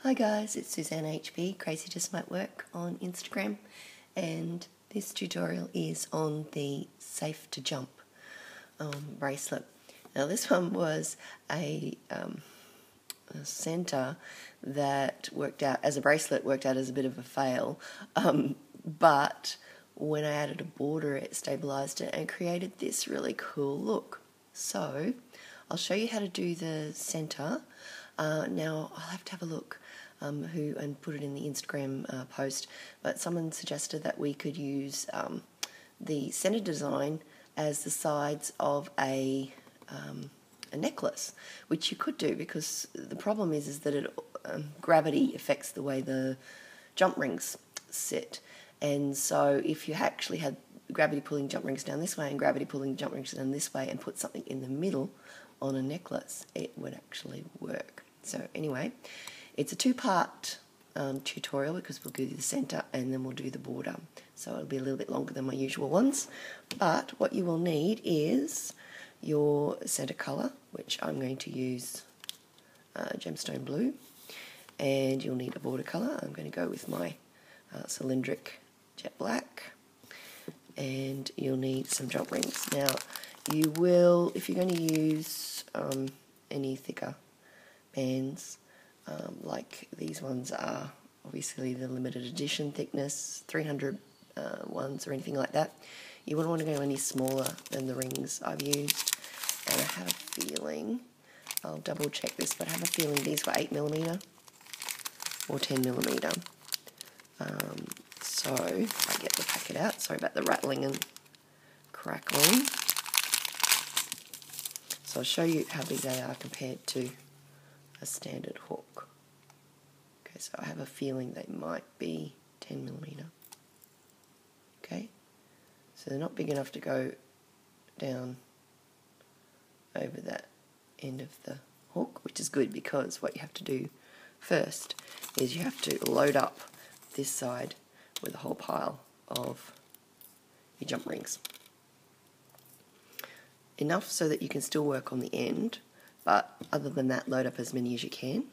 Hi guys, it's Suzanne HB, Crazy Just Might Work on Instagram, and this tutorial is on the Safe to Jump bracelet. Now this one was a centre that worked out as a bracelet, worked out as a bit of a fail, but when I added a border it stabilised it and created this really cool look. So I'll show you how to do the centre. Now I'll have to have a look and put it in the Instagram post, but someone suggested that we could use the centre design as the sides of a necklace, which you could do, because the problem is that gravity affects the way the jump rings sit, and so if you actually had gravity pulling jump rings down this way and gravity pulling jump rings down this way and put something in the middle on a necklace, it would actually work. So anyway, it's a two-part tutorial, because we'll do the centre and then we'll do the border. So it'll be a little bit longer than my usual ones. But what you will need is your centre colour, which I'm going to use gemstone blue, and you'll need a border colour. I'm going to go with my cylindric jet black, and you'll need some jump rings. Now you will, if you're going to use any thicker bands, like these ones are obviously the limited edition thickness 300 ones or anything like that, you wouldn't want to go any smaller than the rings I've used. And I have a feeling, I'll double check this, but I have a feeling these were 8mm or 10mm. So if I get the packet out, sorry about the rattling and crackling. So I'll show you how big they are compared to a standard hook. Okay, so I have a feeling they might be 10mm. Okay, so they're not big enough to go down over that end of the hook, which is good, because what you have to do first is you have to load up this side with a whole pile of your jump rings. Enough so that you can still work on the end, but other than that, load up as many as you can.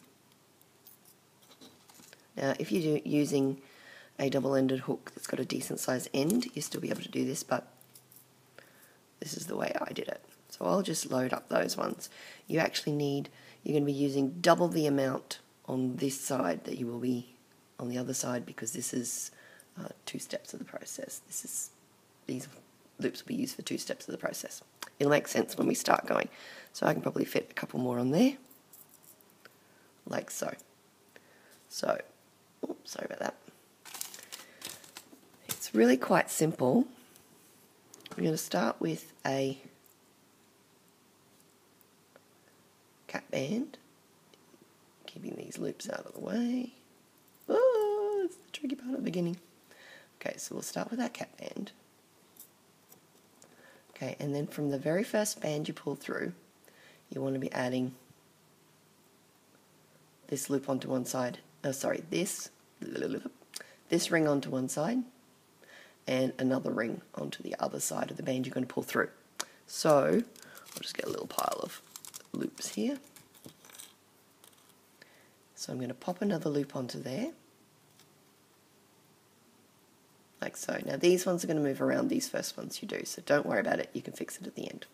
Now, if you're using a double-ended hook that's got a decent size end, you'll still be able to do this, but this is the way I did it. So I'll just load up those ones. You actually need, you're going to be using double the amount on this side that you will be on the other side, because this is 2 steps of the process. These loops will be used for 2 steps of the process. It'll make sense when we start going. So I can probably fit a couple more on there, like so. So, oops, sorry about that. It's really quite simple. I'm going to start with a cap band, keeping these loops out of the way. Oh, it's the tricky part at the beginning. Okay, so we'll start with our cap band. Okay, and then from the very first band you pull through, you want to be adding this loop onto one side. Oh, sorry, this ring onto one side, and another ring onto the other side of the band you're going to pull through. So I'll just get a little pile of loops here. So I'm going to pop another loop onto there, like so. Now these ones are going to move around these first ones you do, so don't worry about it, you can fix it at the end.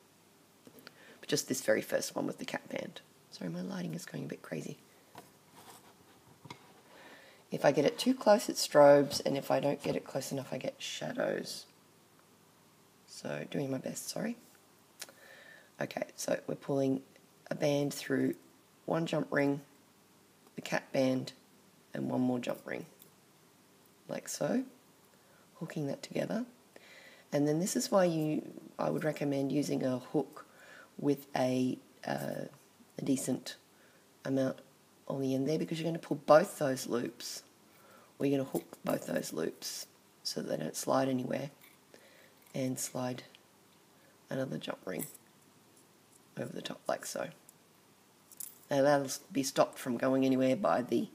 But just this very first one with the cap band. Sorry, my lighting is going a bit crazy. If I get it too close, it strobes, and if I don't get it close enough, I get shadows. So doing my best, sorry. Okay, so we're pulling a band through one jump ring, the cap band, and one more jump ring, like so, hooking that together. And then this is why I would recommend using a hook with a decent amount on the end there, because you're going to pull both those loops, or you're going to hook both those loops so that they don't slide anywhere, and slide another jump ring over the top, like so. Now that'll be stopped from going anywhere by the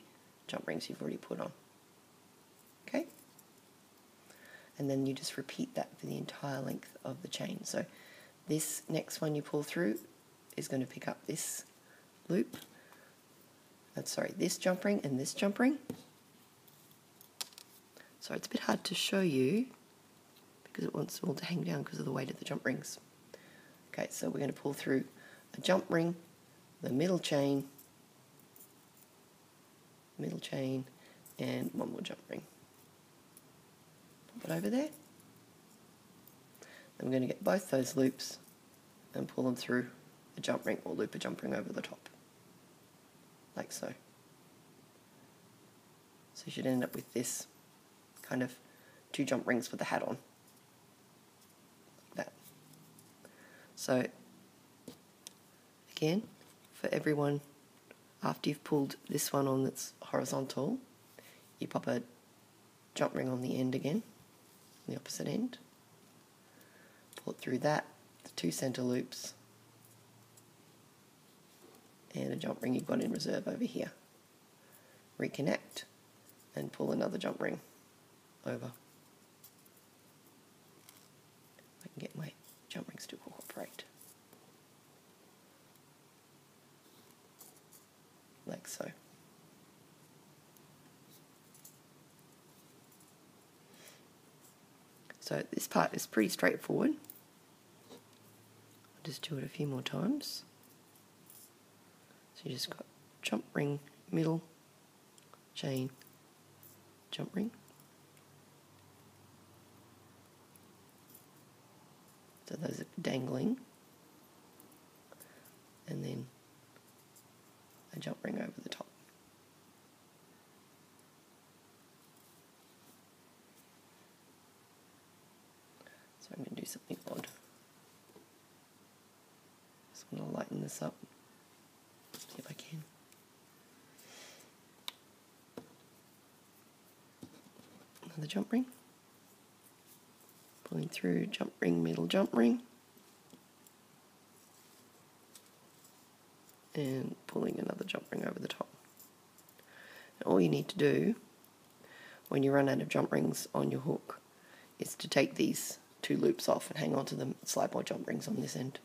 jump rings you've already put on. Okay? And then you just repeat that for the entire length of the chain. So this next one you pull through is going to pick up this loop, this jump ring and this jump ring. So it's a bit hard to show you because it wants all to hang down because of the weight of the jump rings. Okay, so we're going to pull through a jump ring, the middle chain, and one more jump ring. Pop it over there. Then we're going to get both those loops and pull them through a jump ring or loop a jump ring over the top, like so. So you should end up with this kind of 2 jump rings with the hat on, like that. So again, for everyone, after you've pulled this one on that's horizontal, you pop a jump ring on the end again, on the opposite end, pull it through that, the 2 center loops, and a jump ring you've got in reserve over here. Reconnect and pull another jump ring over. I can get my jump rings to cooperate. Like so. So this part is pretty straightforward. I'll just do it a few more times. So you just got jump ring, middle, chain, jump ring. So those are dangling. And then a jump ring over the top. So I'm going to do something odd. Just want to lighten this up. See if I can. Another jump ring. Pulling through jump ring, middle jump ring. And pulling another jump ring over the top. And all you need to do when you run out of jump rings on your hook is to take these 2 loops off and hang on to them, slide more jump rings on this end.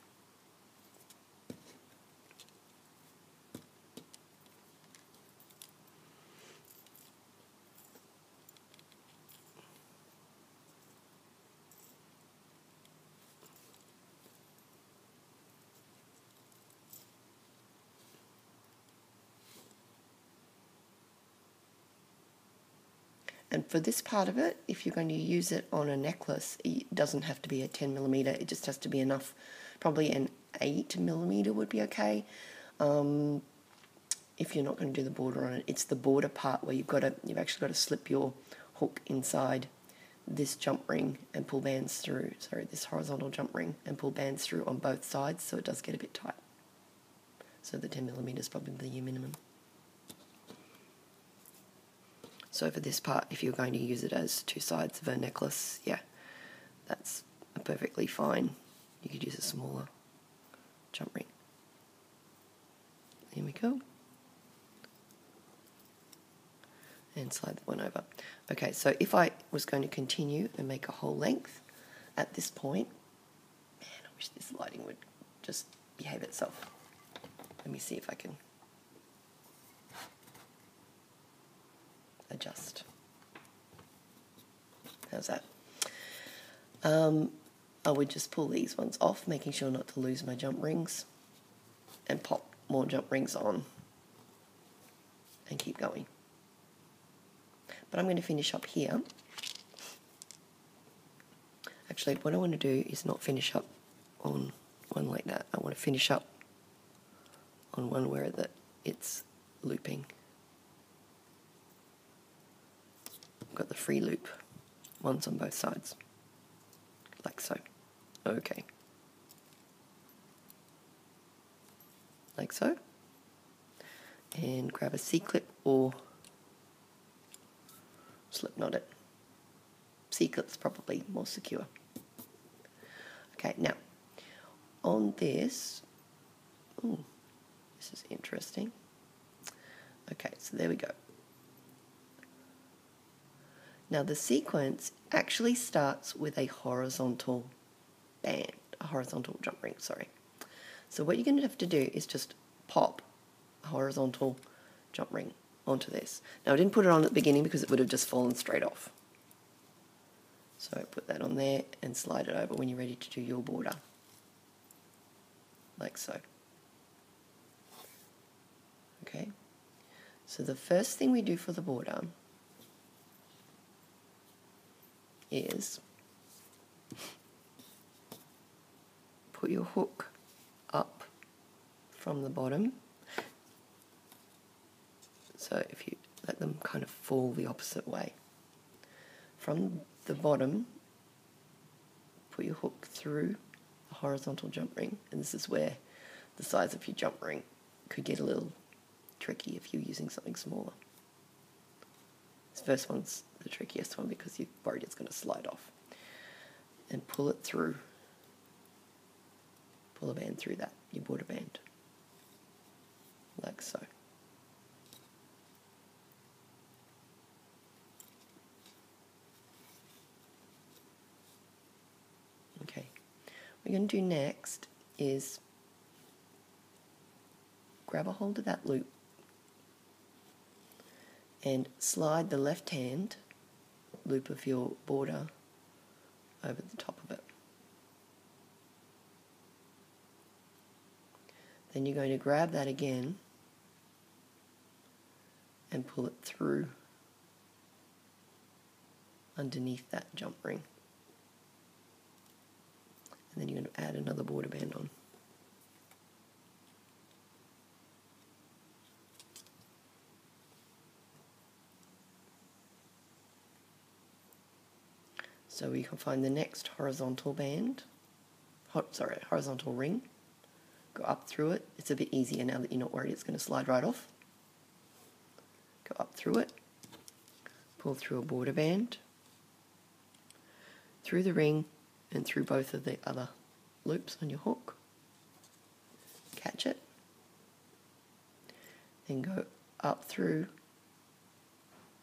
And for this part of it, if you're going to use it on a necklace, it doesn't have to be a 10mm, it just has to be enough. Probably an 8mm would be okay. If you're not going to do the border on it, it's the border part where you've actually got to slip your hook inside this jump ring and pull bands through, this horizontal jump ring and pull bands through on both sides, so it does get a bit tight. So the 10mm is probably your minimum. So for this part, if you're going to use it as 2 sides of a necklace, yeah, that's perfectly fine. You could use a smaller jump ring. Here we go. And slide that one over. Okay, so if I was going to continue and make a whole length at this point, man, I wish this lighting would just behave itself. Let me see if I can adjust. How's that? I would just pull these ones off, making sure not to lose my jump rings, and pop more jump rings on and keep going. But I'm going to finish up here. Actually, what I want to do is not finish up on one like that. I want to finish up on one where it's looping. I've got the free loop ones on both sides, like so. Okay. Like so. And grab a C-clip or slip knot it. C-clip's probably more secure. Okay, now on this, ooh, this is interesting. Okay, so there we go. Now the sequence actually starts with a horizontal band, a horizontal jump ring, sorry. So what you're going to have to do is just pop a horizontal jump ring onto this. Now I didn't put it on at the beginning because it would have just fallen straight off. So put that on there and slide it over when you're ready to do your border, like so. Okay, so the first thing we do for the border is put your hook up from the bottom. So if you let them kind of fall the opposite way. From the bottom, put your hook through the horizontal jump ring, and this is where the size of your jump ring could get a little tricky if you're using something smaller. This first one's the trickiest one because you're worried it's going to slide off. And pull it through. Pull a band through that, your border band, like so. Okay, what we're going to do next is grab a hold of that loop and slide the left hand loop of your border over the top of it. Then you're going to grab that again and pull it through underneath that jump ring. And then you're going to add another border band on. So we can find the next horizontal band, horizontal ring, go up through it. It's a bit easier now that you're not worried it's going to slide right off. Go up through it, pull through a border band, through the ring and through both of the other loops on your hook. Catch it, then go up through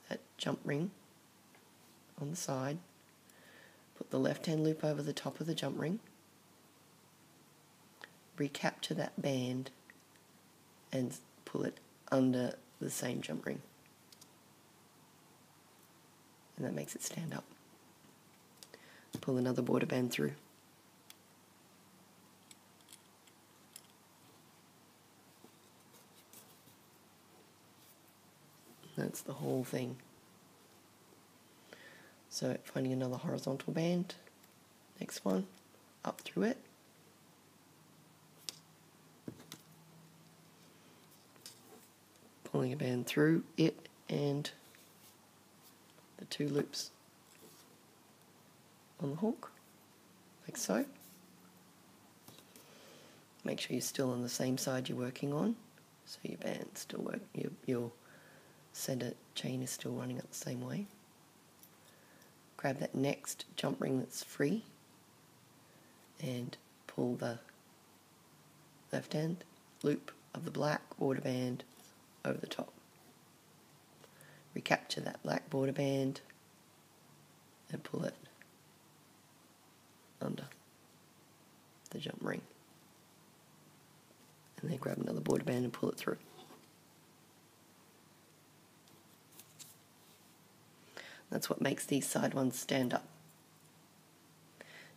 that jump ring on the side. Put the left hand loop over the top of the jump ring, recapture that band and pull it under the same jump ring. And that makes it stand up. Pull another border band through. That's the whole thing. So finding another horizontal band, next one, up through it. Pulling a band through it and the two loops on the hook, like so. Make sure you're still on the same side you're working on, so your band's still working, your center chain is still running up the same way. Grab that next jump ring that's free and pull the left hand loop of the black border band over the top. Recapture that black border band and pull it under the jump ring. And then grab another border band and pull it through. That's what makes these side ones stand up.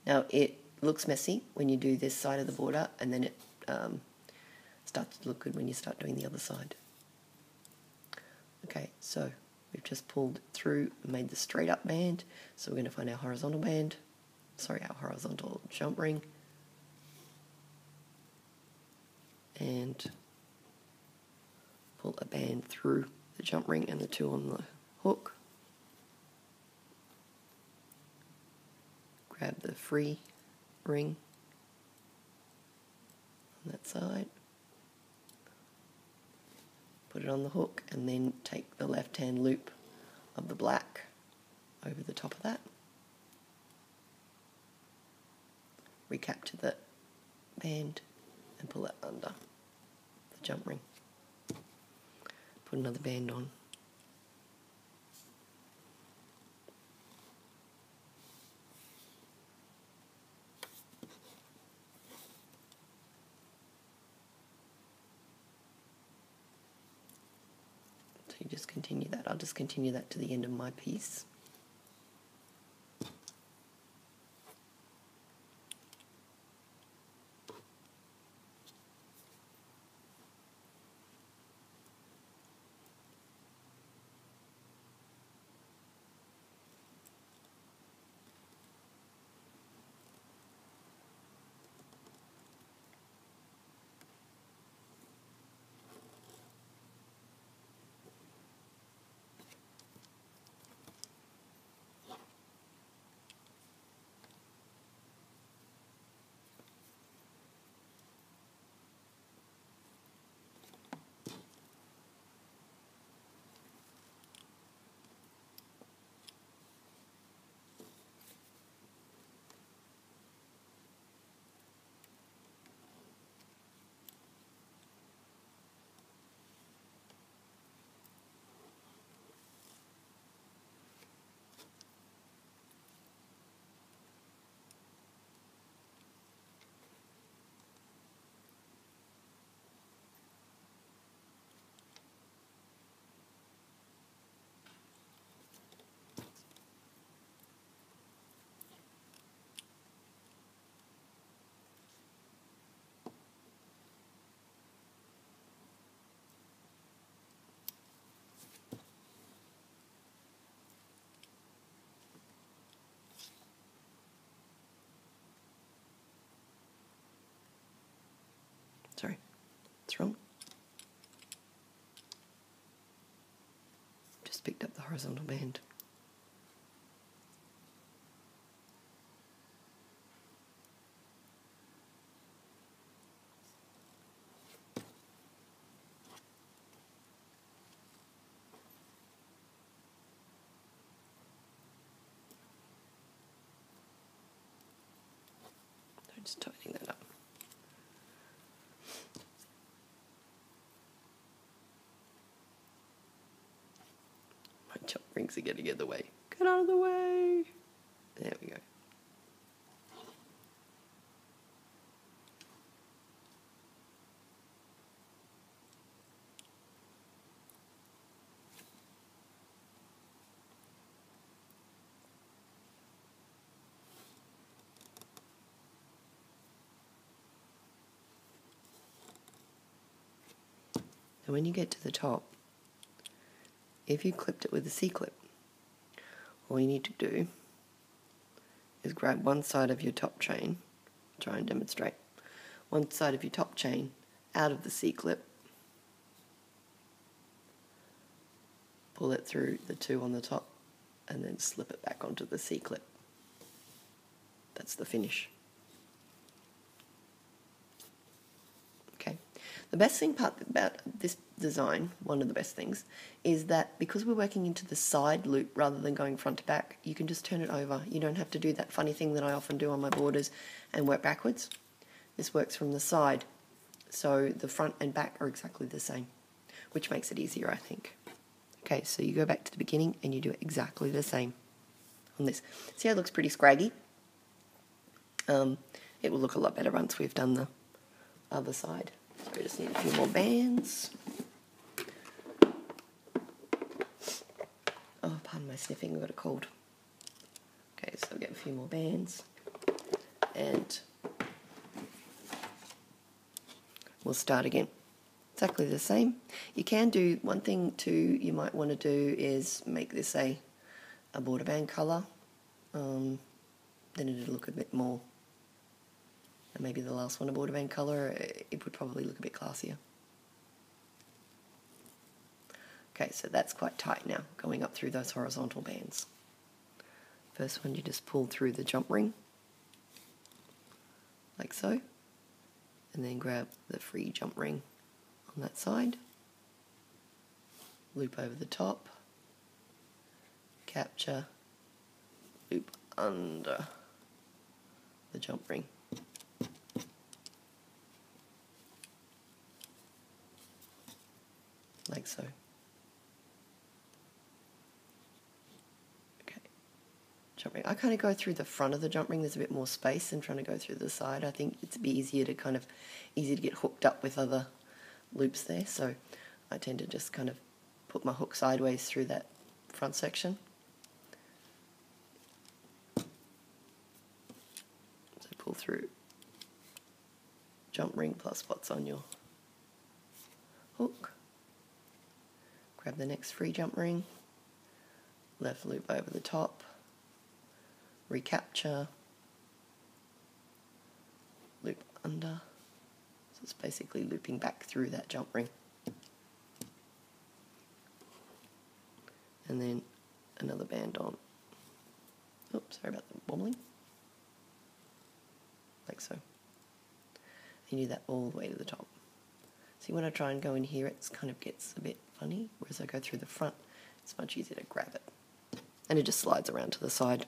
Now it looks messy when you do this side of the border, and then it starts to look good when you start doing the other side. Okay, so we've just pulled through and made the straight up band, so we're going to find our horizontal band, our horizontal jump ring, and pull a band through the jump ring and the two on the hook. Grab the free ring on that side, put it on the hook, and then take the left hand loop of the black over the top of that. Recapture the band and pull it under the jump ring. Put another band on. just continue that. I'll just continue that to the end of my piece. Sorry, it's wrong. Just picked up the horizontal band. So just tightening that up. Jump rings are getting in the way. Get out of the way. There we go. And when you get to the top, if you clipped it with a C-clip, all you need to do is grab one side of your top chain, try and demonstrate, one side of your top chain out of the C-clip, pull it through the two on the top, and then slip it back onto the C-clip. That's the finish. Okay. The best thing about this design, one of the best things, is that because we're working into the side loop rather than going front to back, you can just turn it over. You don't have to do that funny thing that I often do on my borders and work backwards. This works from the side, so the front and back are exactly the same, which makes it easier, I think. Okay, so you go back to the beginning and you do exactly the same on this. See how it looks pretty scraggy? It will look a lot better once we've done the other side. So we just need a few more bands. Oh, pardon my sniffing, I've got a cold. Okay, so I'll get a few more bands and we'll start again. Exactly the same. You can do one thing too you might want to do is make this a border band colour. Then it'll look a bit more, and maybe the last one a border band colour, it would probably look a bit classier. Okay, so that's quite tight now, going up through those horizontal bands. First one, you just pull through the jump ring, like so, and then grab the free jump ring on that side, loop over the top, capture, loop under the jump ring. Like so. Okay. Jump ring. I kind of go through the front of the jump ring. There's a bit more space than trying to go through the side. I think it's a bit easier to easy to get hooked up with other loops there. So I tend to just kind of put my hook sideways through that front section. So pull through, jump ring plus what's on your hook, grab the next free jump ring, left loop over the top, recapture, loop under, so it's basically looping back through that jump ring, and then another band on. Oops, sorry about the wobbling, like so. You do that all the way to the top. See, when I try and go in here, it kind of gets a bit funny, whereas I go through the front, it's much easier to grab it. And it just slides around to the side.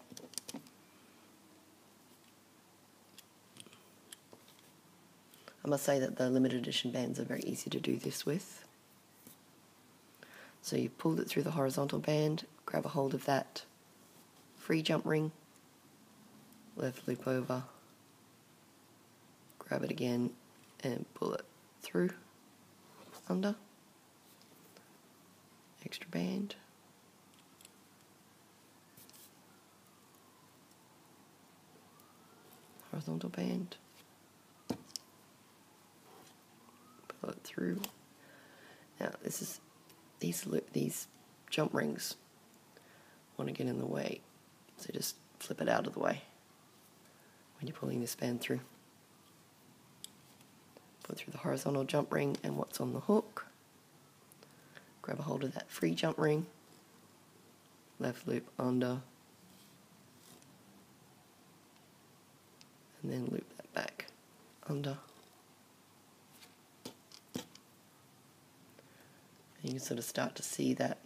I must say that the limited edition bands are very easy to do this with. So you've pulled it through the horizontal band, grab a hold of that free jump ring, left loop over, grab it again and pull it through, under, extra band, horizontal band, pull it through. Now these jump rings want to get in the way, so just flip it out of the way when you're pulling this band through. Put through the horizontal jump ring and what's on the hook, grab a hold of that free jump ring, left loop under, and then loop that back under. And you can sort of start to see that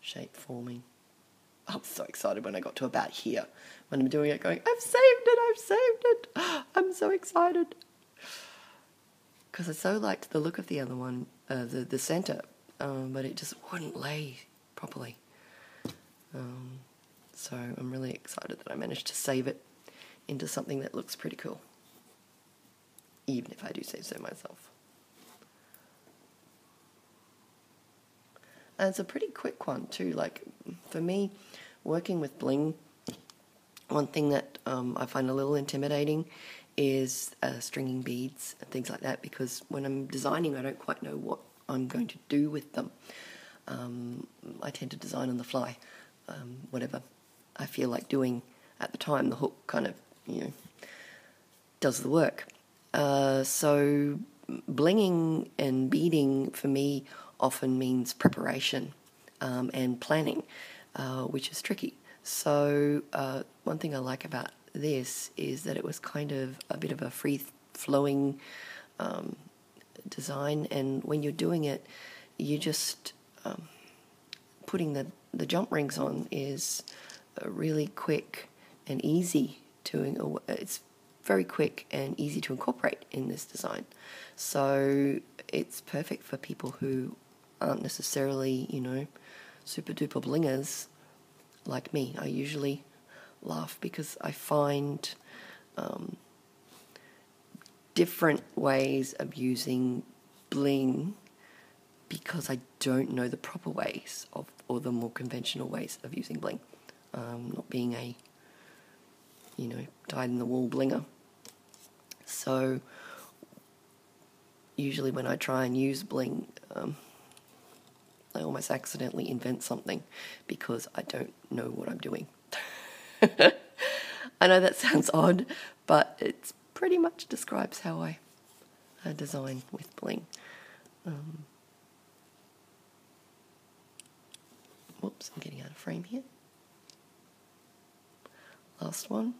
shape forming. I was so excited when I got to about here, when I'm doing it, going, I've saved it, I've saved it. I'm so excited. Because I so liked the look of the other one, the center, but it just wouldn't lay properly. So I'm really excited that I managed to save it into something that looks pretty cool, even if I do say so myself. And it's a pretty quick one too. Like, for me, working with bling, one thing that I find a little intimidating is stringing beads and things like that, because when I'm designing, I don't quite know what I'm going to do with them. I tend to design on the fly, whatever I feel like doing at the time. The hook kind of, does the work. So blinging and beading for me often means preparation and planning, which is tricky. So one thing I like about this is that it was kind of a bit of a free-flowing design, and when you're doing it, you just putting the jump rings on is really quick and easy to, it's very quick and easy to incorporate in this design. So it's perfect for people who aren't necessarily, super duper blingers like me. I usually laugh because I find different ways of using bling because I don't know the proper ways or the more conventional ways of using bling. Not being a, dyed-in-the-wool blinger. So usually when I try and use bling, I almost accidentally invent something because I don't know what I'm doing. I know that sounds odd, but it pretty much describes how I design with bling. Whoops, I'm getting out of frame here. Last one.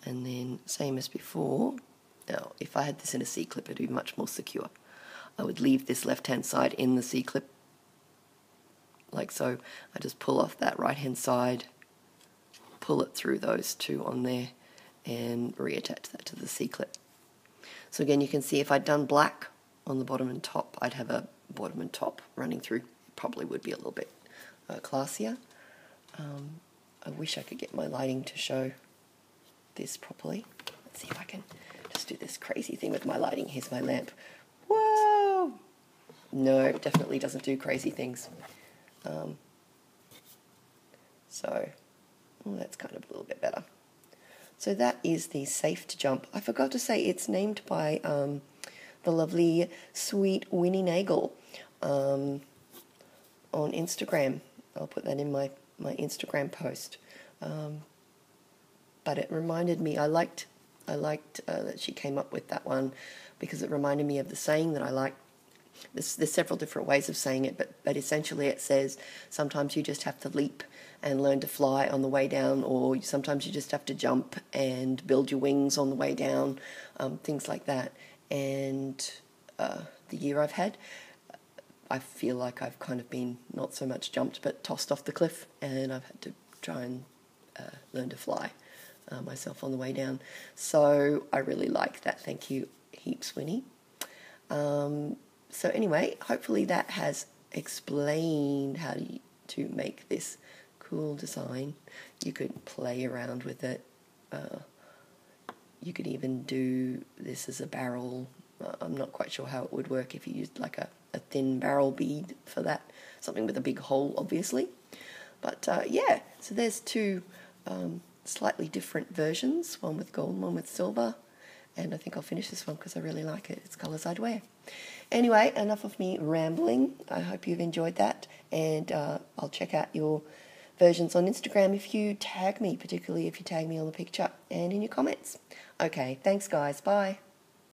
And then, same as before, now if I had this in a C-clip, it would be much more secure. I would leave this left-hand side in the C-clip, like so. I just pull off that right-hand side, pull it through those two on there, and reattach that to the C-clip. So again, you can see if I'd done black on the bottom and top, I'd have a bottom and top running through. It probably would be a little bit classier. I wish I could get my lighting to show this properly. Let's see if I can just do this crazy thing with my lighting. Here's my lamp. Whoa! No, it definitely doesn't do crazy things. That's kind of a little bit better. So that is the Safe to Jump. I forgot to say it's named by the lovely, sweet Winnie Nagel on Instagram. I'll put that in my Instagram post. But it reminded me, I liked that she came up with that one because it reminded me of the saying that I like. There's several different ways of saying it, but essentially it says sometimes you just have to leap and learn to fly on the way down, or sometimes you just have to jump and build your wings on the way down, things like that. And the year I've had, I feel like I've kind of been not so much jumped but tossed off the cliff, and I've had to try and learn to fly myself on the way down. So I really like that. Thank you heaps, Winnie. So anyway, hopefully that has explained how to make this cool design. You could play around with it. You could even do this as a barrel. I'm not quite sure how it would work if you used like a thin barrel bead for that. Something with a big hole, obviously. But yeah, so there's two slightly different versions, one with gold and one with silver. And I think I'll finish this one because I really like it. It's colours I'd wear. Anyway, enough of me rambling. I hope you've enjoyed that. And I'll check out your versions on Instagram if you tag me, particularly if you tag me on the picture and in your comments. Okay, thanks guys. Bye.